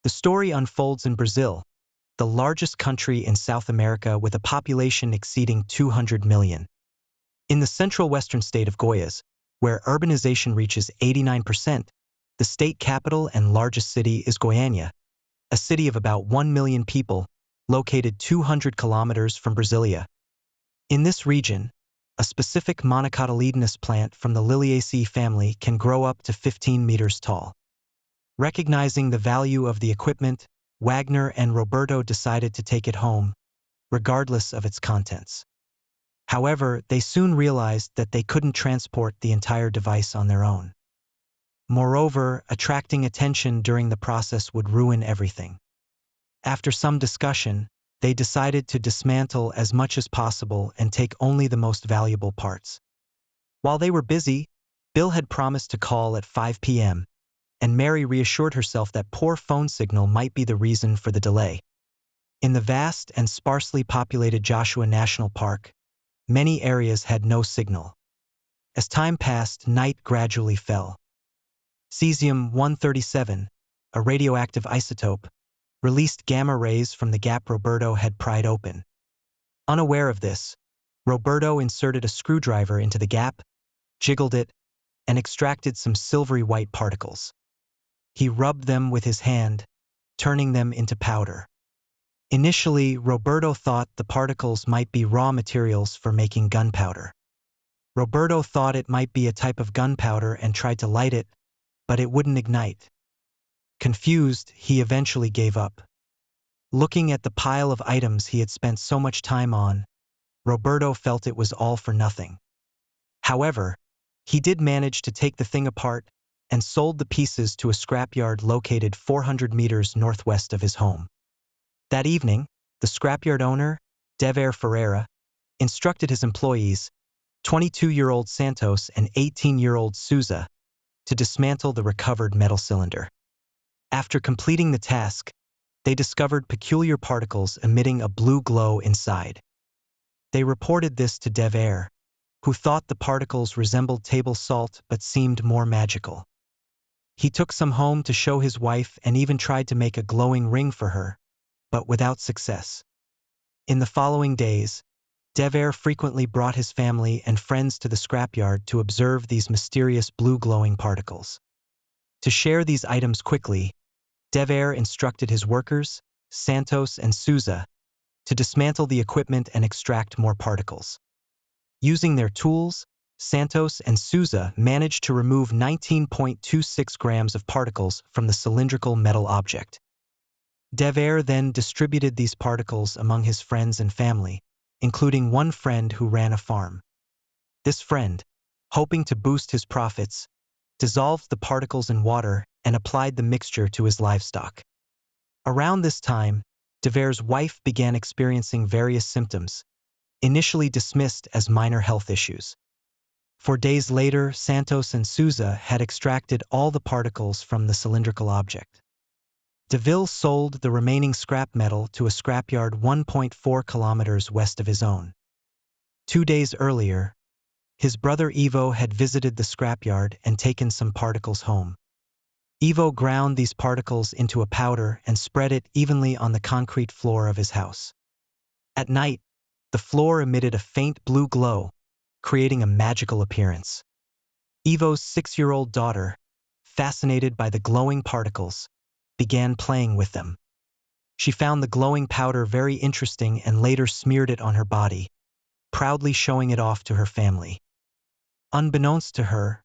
The story unfolds in Brazil, the largest country in South America with a population exceeding 200 million. In the central western state of Goiás, where urbanization reaches 89%, the state capital and largest city is Goiânia, a city of about 1 million people, located 200 kilometers from Brasilia. In this region, a specific monocotyledonous plant from the Liliaceae family can grow up to 15 meters tall. Recognizing the value of the equipment, Wagner and Roberto decided to take it home, regardless of its contents. However, they soon realized that they couldn't transport the entire device on their own. Moreover, attracting attention during the process would ruin everything. After some discussion, they decided to dismantle as much as possible and take only the most valuable parts. While they were busy, Bill had promised to call at 5 p.m., and Mary reassured herself that poor phone signal might be the reason for the delay. In the vast and sparsely populated Joshua National Park, many areas had no signal. As time passed, night gradually fell. Cesium-137, a radioactive isotope, released gamma rays from the gap Roberto had pried open. Unaware of this, Roberto inserted a screwdriver into the gap, jiggled it, and extracted some silvery white particles. He rubbed them with his hand, turning them into powder. Initially, Roberto thought the particles might be raw materials for making gunpowder. Roberto thought it might be a type of gunpowder and tried to light it, but it wouldn't ignite. Confused, he eventually gave up. Looking at the pile of items he had spent so much time on, Roberto felt it was all for nothing. However, he did manage to take the thing apart and sold the pieces to a scrapyard located 400 meters northwest of his home. That evening, the scrapyard owner, Dever Ferreira, instructed his employees, 22-year-old Santos and 18-year-old Souza, to dismantle the recovered metal cylinder. After completing the task, they discovered peculiar particles emitting a blue glow inside. They reported this to Dever, who thought the particles resembled table salt but seemed more magical. He took some home to show his wife and even tried to make a glowing ring for her, but without success. In the following days, Dever frequently brought his family and friends to the scrapyard to observe these mysterious blue glowing particles. To share these items quickly, Dever instructed his workers, Santos and Souza, to dismantle the equipment and extract more particles. Using their tools, Santos and Souza managed to remove 19.26 grams of particles from the cylindrical metal object. Dever then distributed these particles among his friends and family, including one friend who ran a farm. This friend, hoping to boost his profits, dissolved the particles in water and applied the mixture to his livestock. Around this time, Dever's wife began experiencing various symptoms, initially dismissed as minor health issues. 4 days later, Santos and Souza had extracted all the particles from the cylindrical object. Deville sold the remaining scrap metal to a scrapyard 1.4 kilometers west of his own. 2 days earlier, his brother Ivo had visited the scrapyard and taken some particles home. Ivo ground these particles into a powder and spread it evenly on the concrete floor of his house. At night, the floor emitted a faint blue glow, creating a magical appearance. Ivo's 6-year-old daughter, fascinated by the glowing particles, began playing with them. She found the glowing powder very interesting and later smeared it on her body, proudly showing it off to her family. Unbeknownst to her,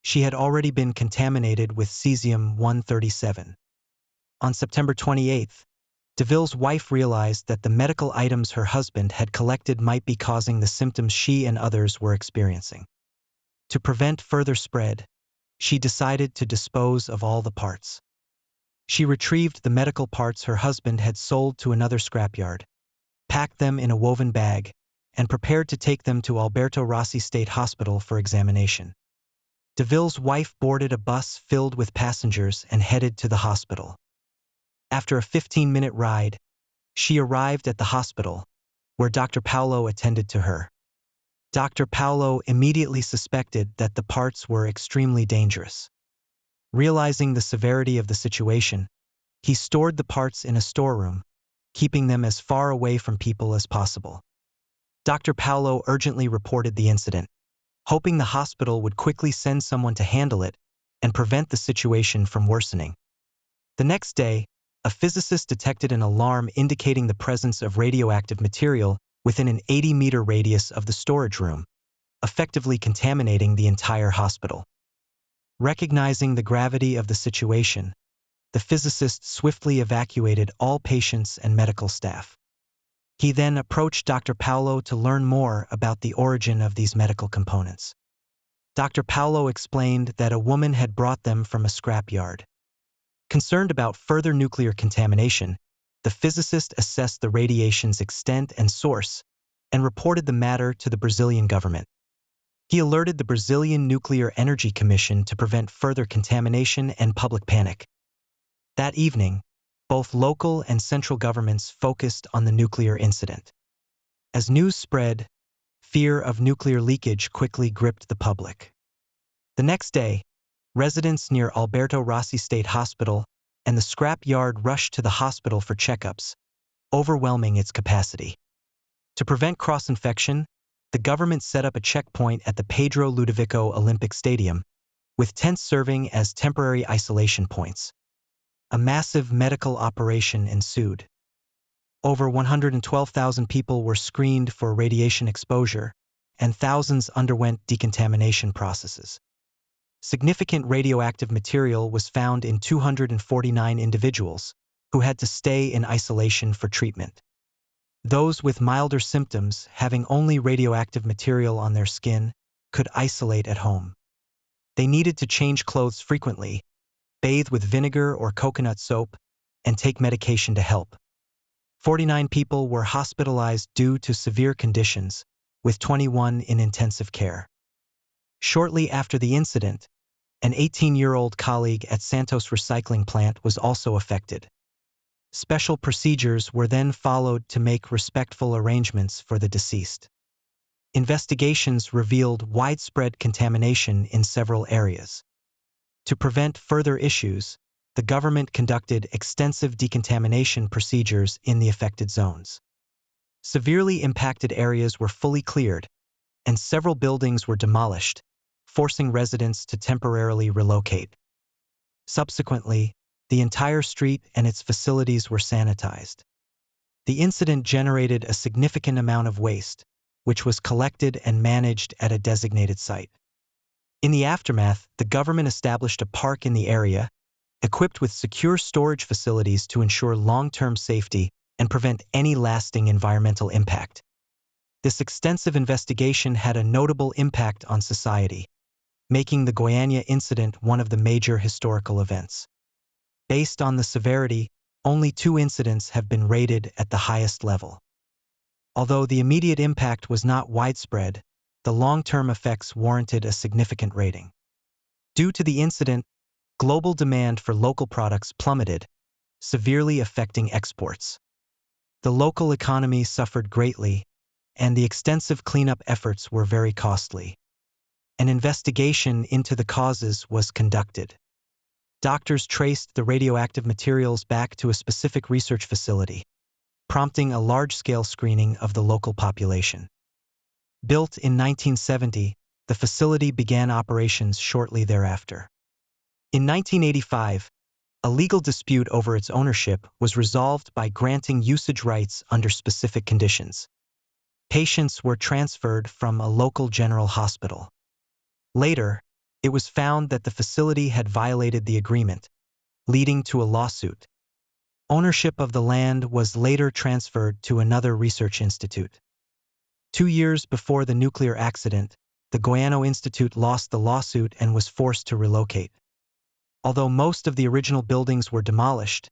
she had already been contaminated with Cesium-137. On September 28th, Deville's wife realized that the medical items her husband had collected might be causing the symptoms she and others were experiencing. To prevent further spread, she decided to dispose of all the parts. She retrieved the medical parts her husband had sold to another scrapyard, packed them in a woven bag, and prepared to take them to Alberto Rossi State Hospital for examination. Deville's wife boarded a bus filled with passengers and headed to the hospital. After a 15-minute ride, she arrived at the hospital, where Dr. Paulo attended to her. Dr. Paulo immediately suspected that the parts were extremely dangerous. Realizing the severity of the situation, He stored the parts in a storeroom, keeping them as far away from people as possible. Dr. Paulo urgently reported the incident, hoping the hospital would quickly send someone to handle it and prevent the situation from worsening. The next day, a physicist detected an alarm indicating the presence of radioactive material within an 80-meter radius of the storage room, effectively contaminating the entire hospital. Recognizing the gravity of the situation, the physicist swiftly evacuated all patients and medical staff. He then approached Dr. Paulo to learn more about the origin of these medical components. Dr. Paulo explained that a woman had brought them from a scrapyard. Concerned about further nuclear contamination, the physicist assessed the radiation's extent and source and reported the matter to the Brazilian government. He alerted the Brazilian Nuclear Energy Commission to prevent further contamination and public panic. That evening, both local and central governments focused on the nuclear incident. As news spread, fear of nuclear leakage quickly gripped the public. The next day, residents near Alberto Rossi State Hospital and the scrap yard rushed to the hospital for checkups, overwhelming its capacity. To prevent cross-infection, the government set up a checkpoint at the Pedro Ludovico Olympic Stadium, with tents serving as temporary isolation points. A massive medical operation ensued. Over 112,000 people were screened for radiation exposure, and thousands underwent decontamination processes. Significant radioactive material was found in 249 individuals, who had to stay in isolation for treatment. Those with milder symptoms, having only radioactive material on their skin, could isolate at home. They needed to change clothes frequently, bathe with vinegar or coconut soap, and take medication to help. 49 people were hospitalized due to severe conditions, with 21 in intensive care. Shortly after the incident, an 18-year-old colleague at Santos recycling plant was also affected. Special procedures were then followed to make respectful arrangements for the deceased. Investigations revealed widespread contamination in several areas. To prevent further issues, the government conducted extensive decontamination procedures in the affected zones. Severely impacted areas were fully cleared, and several buildings were demolished, forcing residents to temporarily relocate. Subsequently, the entire street and its facilities were sanitized. The incident generated a significant amount of waste, which was collected and managed at a designated site. In the aftermath, the government established a park in the area, equipped with secure storage facilities to ensure long-term safety and prevent any lasting environmental impact. This extensive investigation had a notable impact on society, making the Goiânia incident one of the major historical events. Based on the severity, only 2 incidents have been rated at the highest level. Although the immediate impact was not widespread, the long-term effects warranted a significant rating. Due to the incident, global demand for local products plummeted, severely affecting exports. The local economy suffered greatly, and the extensive cleanup efforts were very costly. An investigation into the causes was conducted. Doctors traced the radioactive materials back to a specific research facility, prompting a large-scale screening of the local population. Built in 1970, the facility began operations shortly thereafter. In 1985, a legal dispute over its ownership was resolved by granting usage rights under specific conditions. Patients were transferred from a local general hospital. Later, it was found that the facility had violated the agreement, leading to a lawsuit. Ownership of the land was later transferred to another research institute. 2 years before the nuclear accident, the Goiânia Institute lost the lawsuit and was forced to relocate. Although most of the original buildings were demolished,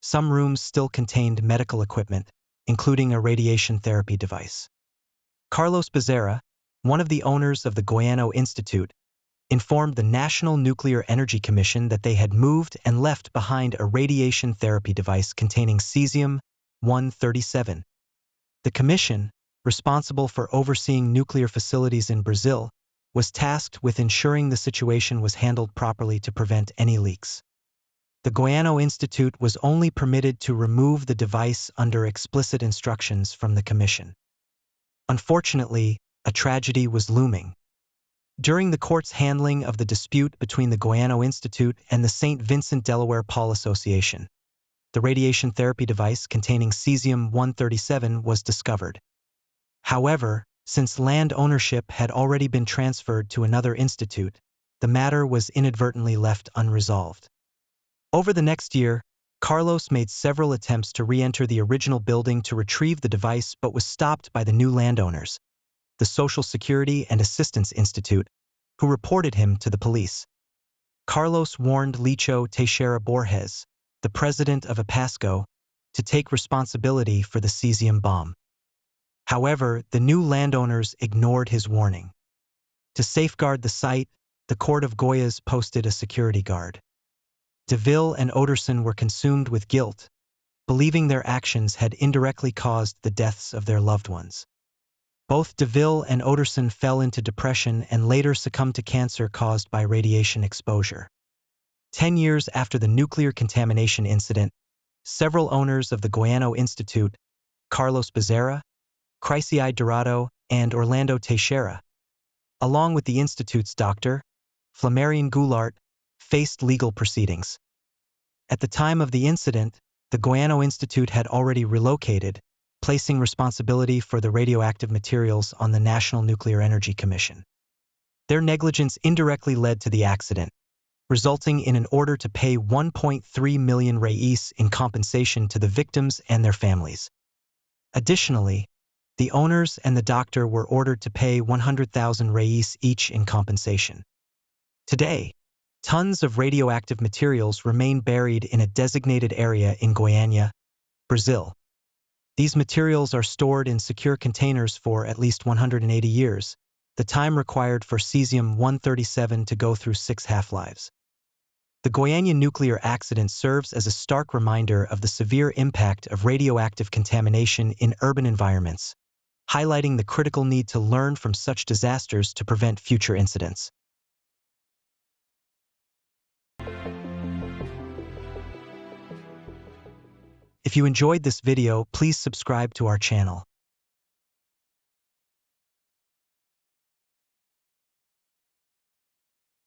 some rooms still contained medical equipment, including a radiation therapy device. Carlos Bezerra, one of the owners of the Goiânia Institute, informed the National Nuclear Energy Commission that they had moved and left behind a radiation therapy device containing Cesium-137. The commission, responsible for overseeing nuclear facilities in Brazil, was tasked with ensuring the situation was handled properly to prevent any leaks. The Goiânia Institute was only permitted to remove the device under explicit instructions from the commission. Unfortunately, a tragedy was looming. During the court's handling of the dispute between the Goiânia Institute and the St. Vincent Delaware Paul Association, the radiation therapy device containing Cesium-137 was discovered. However, since land ownership had already been transferred to another institute, the matter was inadvertently left unresolved. Over the next year, Carlos made several attempts to re-enter the original building to retrieve the device but was stopped by the new landowners, the Social Security and Assistance Institute, who reported him to the police. Carlos warned Licho Teixeira Borges, the president of APASCO, to take responsibility for the cesium bomb. However, the new landowners ignored his warning. To safeguard the site, the Court of Goiás posted a security guard. Deville and Oderson were consumed with guilt, believing their actions had indirectly caused the deaths of their loved ones. Both Deville and Oderson fell into depression and later succumbed to cancer caused by radiation exposure. 10 years after the nuclear contamination incident, several owners of the Goiânia Institute, Carlos Bezerra, Chrysi Dorado, and Orlando Teixeira, along with the Institute's doctor, Flammarion Goulart, faced legal proceedings. At the time of the incident, the Goiânia Institute had already relocated, placing responsibility for the radioactive materials on the National Nuclear Energy Commission. Their negligence indirectly led to the accident, resulting in an order to pay 1.3 million reais in compensation to the victims and their families. Additionally, the owners and the doctor were ordered to pay 100,000 reais each in compensation. Today, tons of radioactive materials remain buried in a designated area in Goiânia, Brazil. These materials are stored in secure containers for at least 180 years, the time required for Cesium-137 to go through 6 half-lives. The Goiânia nuclear accident serves as a stark reminder of the severe impact of radioactive contamination in urban environments, highlighting the critical need to learn from such disasters to prevent future incidents. If you enjoyed this video, please subscribe to our channel.